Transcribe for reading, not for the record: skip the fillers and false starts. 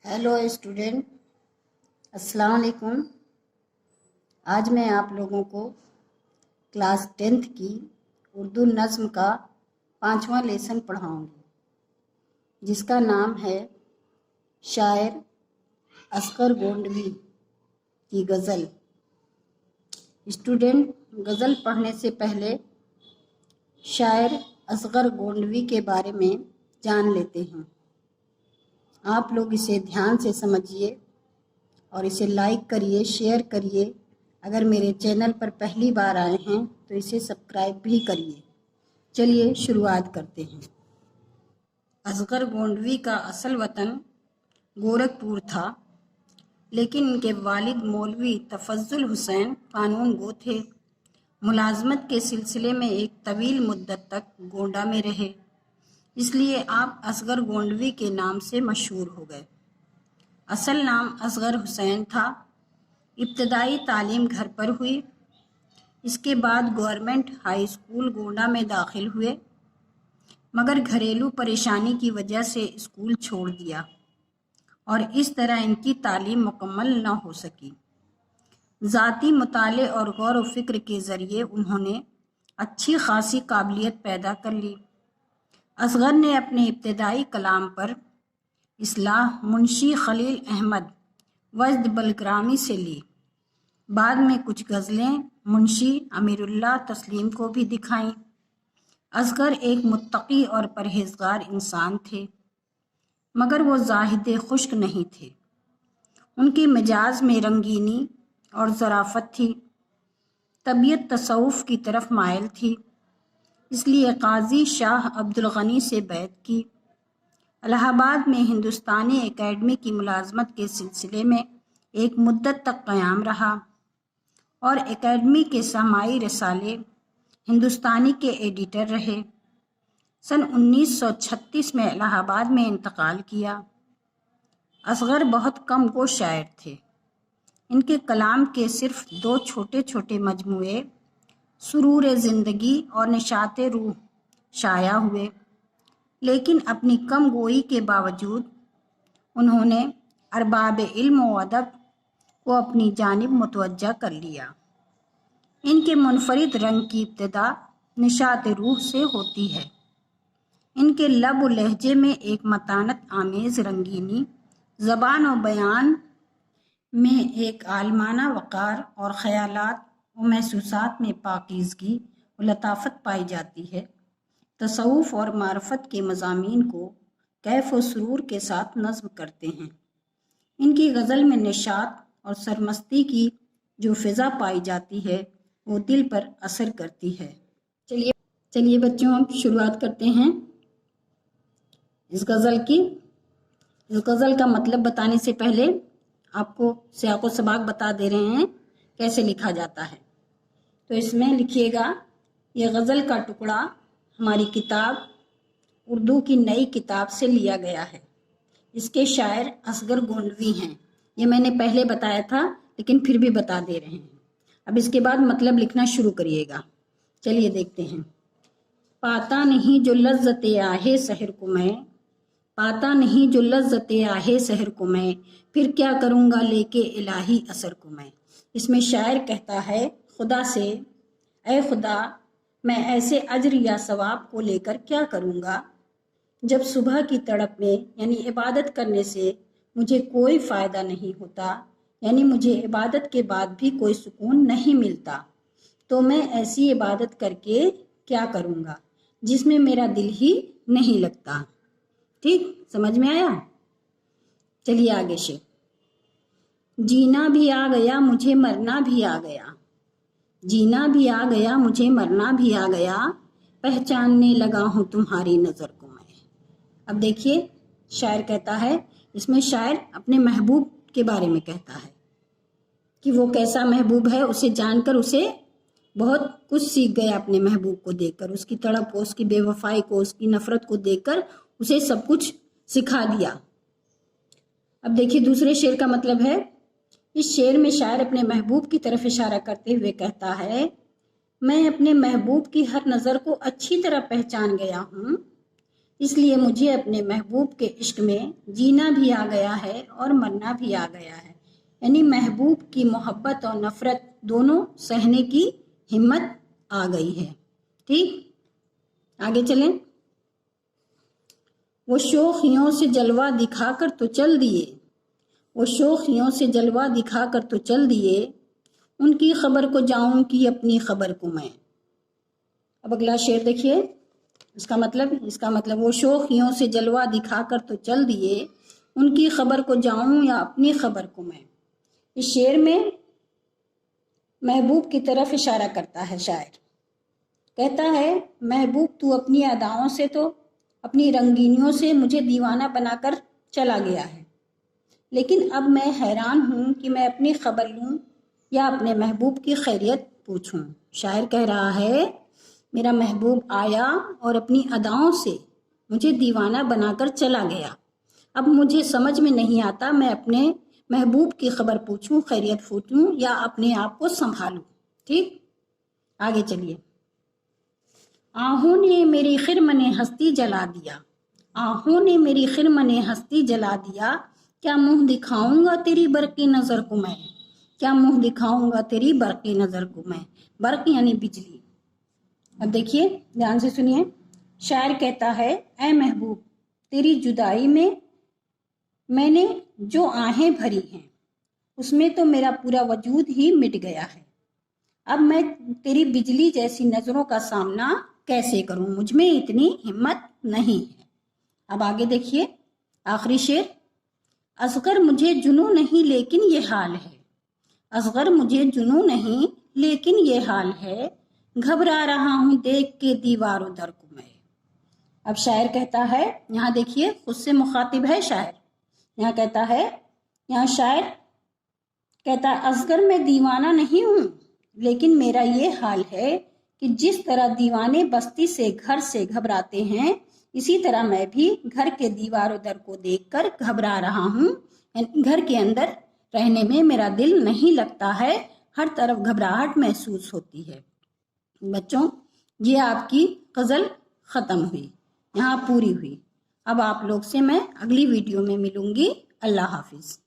Hello student, अस्सलाम वालेकुम। आज मैं आप लोगों को क्लास 10th की उर्दू नज़्म का 5वां लेसन पढ़ाऊंगी, जिसका नाम है शायर असगर गोंडवी की गज़ल। स्टूडेंट, गज़ल पढ़ने से पहले शायर असगर गोंडवी के बारे में जान लेते हैं। आप लोग इसे ध्यान से समझिए और इसे लाइक करिए, शेयर करिए। अगर मेरे चैनल पर पहली बार आए हैं तो इसे सब्सक्राइब भी करिए। चलिए शुरुआत करते हैं। असगर गोंडवी का असल वतन गोरखपुर था, लेकिन इनके वालिद मौलवी तफज्जुल हुसैन कानून गो थे। मुलाजमत के सिलसिले में एक तवील मुद्दत तक गोंडा में रहे, इसलिए आप असगर गोंडवी के नाम से मशहूर हो गए। असल नाम असगर हुसैन था। इब्तदाई तालीम घर पर हुई। इसके बाद गवर्नमेंट हाई स्कूल गोंडा में दाखिल हुए, मगर घरेलू परेशानी की वजह से स्कूल छोड़ दिया और इस तरह इनकी तालीम मुकम्मल न हो सकी। ज़ाती मुताले और गौर व फिक्र के ज़रिए उन्होंने अच्छी खासी काबिलियत पैदा कर ली। असगर ने अपने इब्तदाई कलाम पर इस्लाह मुंशी खलील अहमद वजद बलग्रामी से ली। बाद में कुछ गज़लें मुंशी अमीरुल्लाह तस्लीम को भी दिखाईं। असगर एक मुत्तकी और परहेजगार इंसान थे, मगर वो ज़ाहिद खुश्क नहीं थे। उनकी मिजाज में रंगीनी और ज़राफ़त थी। तबीयत तसव्वुफ़ की तरफ मायल थी, इसलिए काजी शाह अब्दुल गनी से बैत की। इलाहाबाद में हिंदुस्तानी एकेडमी की मुलाजमत के सिलसिले में एक मुद्दत तक क़याम रहा और एकेडमी के सहमाई रसाले हिंदुस्तानी के एडिटर रहे। सन 1936 में इलाहाबाद में इंतकाल किया। असगर बहुत कम गो शायर थे। इनके कलाम के सिर्फ 2 छोटे छोटे मजमूए सुरूर ज़िंदगी और निशात रूह शाया हुए, लेकिन अपनी कम गोई के बावजूद उन्होंने अरबाब इल्म व अदब को अपनी जानिब मुतवज्जा कर लिया। इनके मुनफरिद रंग की इब्तिदा निशात रूह से होती है। इनके लब व लहजे में एक मतानत आमेज़ रंगीनी, ज़बान और बयान में एक आलमाना वक़ार और ख़यालात और महसूसात में पाकीज़गी और लताफ़त पाई जाती है। तसव्वुफ़ और मारफत के मज़ामीन को कैफ़ व सुरूर के साथ नज़्म करते हैं। इनकी गज़ल में निशात और सरमस्ती की जो फ़िज़ा पाई जाती है वो दिल पर असर करती है। चलिए बच्चों, हम शुरुआत करते हैं इस गज़ल की। इस गज़ल का मतलब बताने से पहले आपको सियाक़ो सबाक़ बता दे रहे हैं कैसे लिखा जाता है। तो इसमें लिखिएगा, ये गज़ल का टुकड़ा हमारी किताब उर्दू की नई किताब से लिया गया है। इसके शायर असगर गोंडवी हैं। ये मैंने पहले बताया था, लेकिन फिर भी बता दे रहे हैं। अब इसके बाद मतलब लिखना शुरू करिएगा। चलिए देखते हैं। पाता नहीं जो लज्जते आहे सहर को मैं, पाता नहीं जो लज्जते आहे सहर को मैं, फिर क्या करूँगा लेके इलाही असर को मैं। इसमें शायर कहता है खुदा से, ऐ खुदा, मैं ऐसे अज्र या सवाब को लेकर क्या करूँगा जब सुबह की तड़प में यानी इबादत करने से मुझे कोई फ़ायदा नहीं होता, यानी मुझे इबादत के बाद भी कोई सुकून नहीं मिलता। तो मैं ऐसी इबादत करके क्या करूँगा जिसमें मेरा दिल ही नहीं लगता। ठीक, समझ में आया? चलिए आगे से। जीना भी आ गया मुझे मरना भी आ गया, जीना भी आ गया मुझे मरना भी आ गया, पहचानने लगा हूँ तुम्हारी नज़र को मैं। अब देखिए शायर कहता है, इसमें शायर अपने महबूब के बारे में कहता है कि वो कैसा महबूब है। उसे जानकर उसे बहुत कुछ सीख गया। अपने महबूब को देखकर, उसकी तड़प को, उसकी बेवफाई को, उसकी नफ़रत को देखकर उसे सब कुछ सिखा दिया। अब देखिए दूसरे शेर का मतलब है। इस शेर में शायर अपने महबूब की तरफ इशारा करते हुए कहता है, मैं अपने महबूब की हर नज़र को अच्छी तरह पहचान गया हूँ। اس لیے مجھے اپنے محبوب کے عشق میں جینا بھی آ گیا ہے اور مرنا بھی آ گیا ہے، یعنی محبوب کی محبت اور نفرت دونوں سہنے کی ہمت آ گئی ہے۔ ٹھیک، آگے چلیں۔ وہ شوخیوں سے جلوہ دکھا کر تو چل دیے، وہ شوخیوں سے جلوہ دکھا کر تو چل دیے، ان کی خبر کو جاؤں کی اپنی خبر کو میں۔ اب اگلا شعر دیکھیے، اس کا مطلب وہ شوخیوں سے جلوہ دکھا کر تو چل دیے، ان کی خبر کو جاؤں یا اپنی خبر کو میں۔ اس شعر میں محبوب کی طرف اشارہ کرتا ہے شاعر، کہتا ہے محبوب تو اپنی اداؤں سے، تو اپنی رنگینیوں سے مجھے دیوانہ بنا کر چلا گیا ہے، لیکن اب میں حیران ہوں کہ میں اپنی خبر لوں یا اپنے محبوب کی خیریت پوچھوں۔ شاعر کہہ رہا ہے میرا محبوب آیا اور اپنی اداؤں سے مجھے دیوانہ بنا کر چلا گیا، اب مجھے سمجھ میں نہیں آتا میں اپنے محبوب کی خبر پوچھوں، خیریت پوچھوں یا اپنے آپ کو سنبھالوں۔ ٹھیک، آگے چلیے۔ آہوں نے میری خرمن ہستی جلا دیا، آہوں نے میری خرمن ہستی جلا دیا، کیا منہ دکھاؤں گا تیری برقی نظر کو میں، کیا منہ دکھاؤں گا تیری برقی نظر کو میں۔ برق یعنی بجلی۔ اب دیکھیے، دھیان سے سنیے، شاعر کہتا ہے اے محبوب تیری جدائی میں نے جو آہیں بھری ہیں اس میں تو میرا پورا وجود ہی مٹ گیا ہے، اب میں تیری بجلی جیسی نظروں کا سامنا کیسے کروں، مجھ میں اتنی ہمت نہیں ہے۔ اب آگے دیکھیے آخری شعر، اصغر مجھے جنوں نہیں لیکن یہ حال ہے، اصغر مجھے جنوں نہیں لیکن یہ حال ہے، گھبرا رہا ہوں دیکھ کے دیوار و در کو میں۔ اب شاعر کہتا ہے، یہاں دیکھیے خود سے مخاطب ہے شاعر، یہاں کہتا ہے، یہاں شاعر کہتا ہے اصغر میں دیوانہ نہیں ہوں لیکن میرا یہ حال ہے کہ جس طرح دیوانے بستی سے گھر سے گھبراتے ہیں اسی طرح میں بھی گھر کے دیوار و در کو دیکھ کر گھبرا رہا ہوں، گھر کے اندر رہنے میں میرا دل نہیں لگتا ہے، ہر طرف گھبراہٹ محسوس ہوتی ہے۔ بچوں، یہ آپ کی غزل ختم ہوئی، یہاں پوری ہوئی۔ اب آپ لوگ سے میں اگلی ویڈیو میں ملوں گی۔ اللہ حافظ۔